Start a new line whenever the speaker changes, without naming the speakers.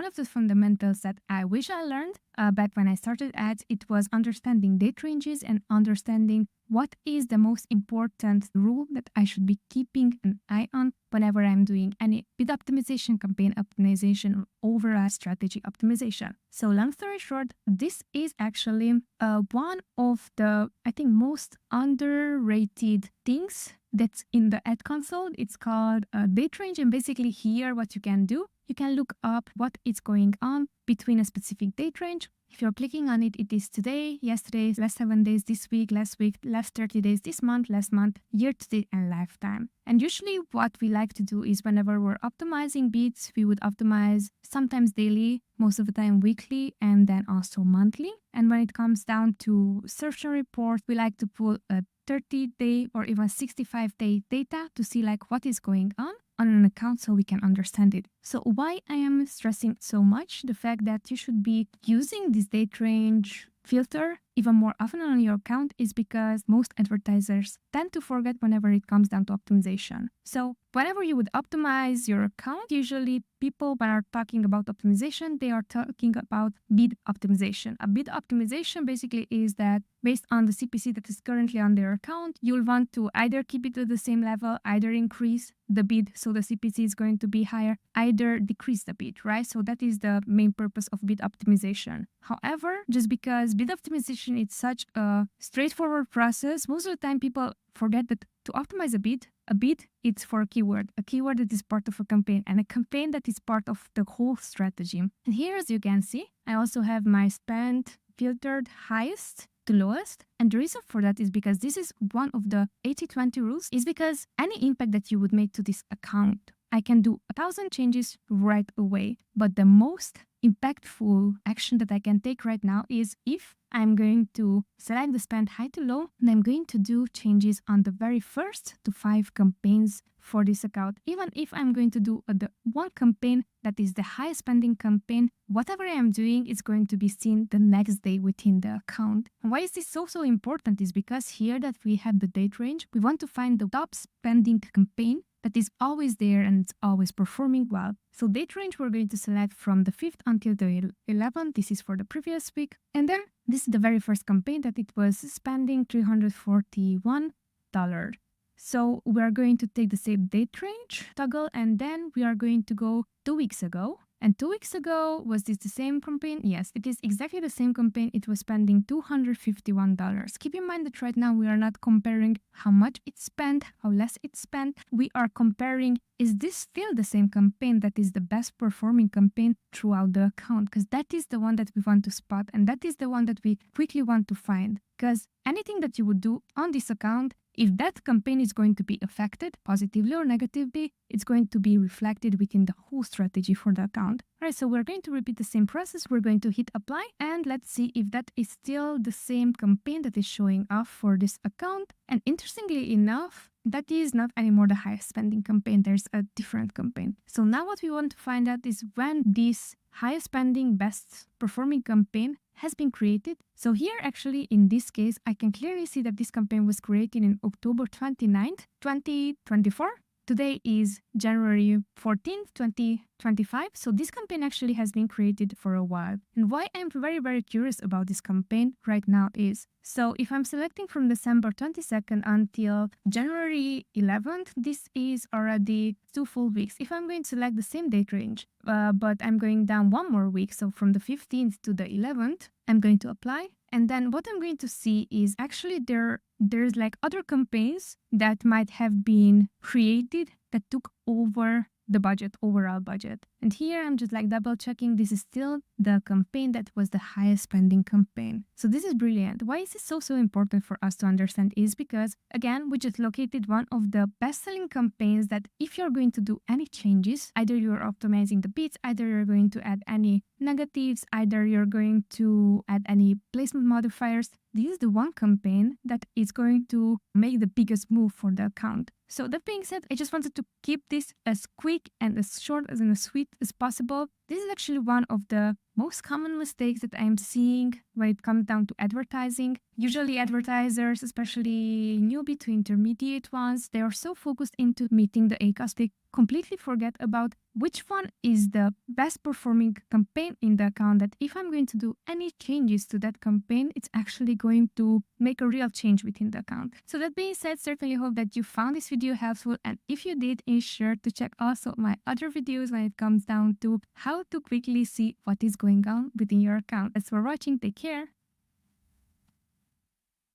one of the fundamentals that I wish I learned back when I started ads, it was understanding date ranges and understanding what is the most important rule that I should be keeping an eye on whenever I'm doing any bid optimization, campaign optimization, or overall strategy optimization. So long story short, this is actually one of the, I think, most underrated things that's in the ad console. It's called date range, and basically here what you can do, you can look up what is going on between a specific date range. If you're clicking on it, it is today, yesterday, last 7 days, this week, last 30 days, this month, last month, year to date, and lifetime. And usually what we like to do is whenever we're optimizing bids, we would optimize sometimes daily, most of the time weekly, and then also monthly. And when it comes down to search and report, we like to pull a 30-day or even 65-day data to see like what is going on an account so we can understand it. So why I am stressing so much the fact that you should be using this date range filter even more often on your account is because most advertisers tend to forget whenever it comes down to optimization. So whenever you would optimize your account, usually people, when are talking about optimization, they are talking about bid optimization. A bid optimization basically is that based on the CPC that is currently on their account, you'll want to either keep it to the same level, either increase the bid so the CPC is going to be higher, either decrease the bid, right? So that is the main purpose of bid optimization. However, just because bid optimization is such a straightforward process, most of the time people forget that to optimize a bid it's for a keyword that is part of a campaign, and a campaign that is part of the whole strategy. And here, as you can see, I also have my spend filtered highest to lowest. And the reason for that is because this is one of the 80-20 rules, is because any impact that you would make to this account, I can do 1,000 changes right away. But the most impactful action that I can take right now is if I'm going to select the spend high to low, and I'm going to do changes on the very first to 5 campaigns for this account. Even if I'm going to do the one campaign that is the highest spending campaign, whatever I am doing is going to be seen the next day within the account. And why is this so important is because here that we have the date range, we want to find the top spending campaign that is always there and it's always performing well. So date range we're going to select from the 5th until the 11th. This is for the previous week. And then this is the very first campaign that it was spending $341. So we're going to take the same date range toggle, and then we are going to go 2 weeks ago. And 2 weeks ago, was this the same campaign? Yes, it is exactly the same campaign. It was spending $251. Keep in mind that right now we are not comparing how much it spent, how less it spent. We are comparing, is this still the same campaign that is the best performing campaign throughout the account? Because that is the one that we want to spot, and that is the one that we quickly want to find. Because anything that you would do on this account, if that campaign is going to be affected positively or negatively, it's going to be reflected within the whole strategy for the account. All right, so we're going to repeat the same process. We're going to hit apply, and let's see if that is still the same campaign that is showing off for this account. And interestingly enough, that is not anymore the highest spending campaign. There's a different campaign. So now what we want to find out is when this highest spending, best performing campaign has been created. So here actually in this case, I can clearly see that this campaign was created in October 29th, 2024. Today is January 14th, 2025. So this campaign actually has been created for a while. And why I'm very curious about this campaign right now is, so if I'm selecting from December 22nd until January 11th, this is already 2 full weeks. If I'm going to select the same date range, but I'm going down 1 more week, so from the 15th to the 11th, I'm going to apply. And then what I'm going to see is actually there's like other campaigns that might have been created that took over the budget, overall budget. And here I'm just like double checking, this is still the campaign that was the highest spending campaign. So this is brilliant. Why is this so important for us to understand is because, again, we just located one of the best-selling campaigns that if you're going to do any changes, either you're optimizing the bids, either you're going to add any negatives, either you're going to add any placement modifiers, this is the one campaign that is going to make the biggest move for the account. So that being said, I just wanted to keep this as quick and as short and as sweet as possible. This is actually one of the most common mistakes that I'm seeing when it comes down to advertising. Usually advertisers, especially newbie to intermediate ones, they are so focused into meeting the ACOS, they completely forget about which one is the best performing campaign in the account, that if I'm going to do any changes to that campaign, it's actually going to make a real change within the account. So that being said, certainly hope that you found this video helpful, and if you did, be sure to check also my other videos when it comes down to how to quickly see what is going on within your account. Thanks for watching, take care.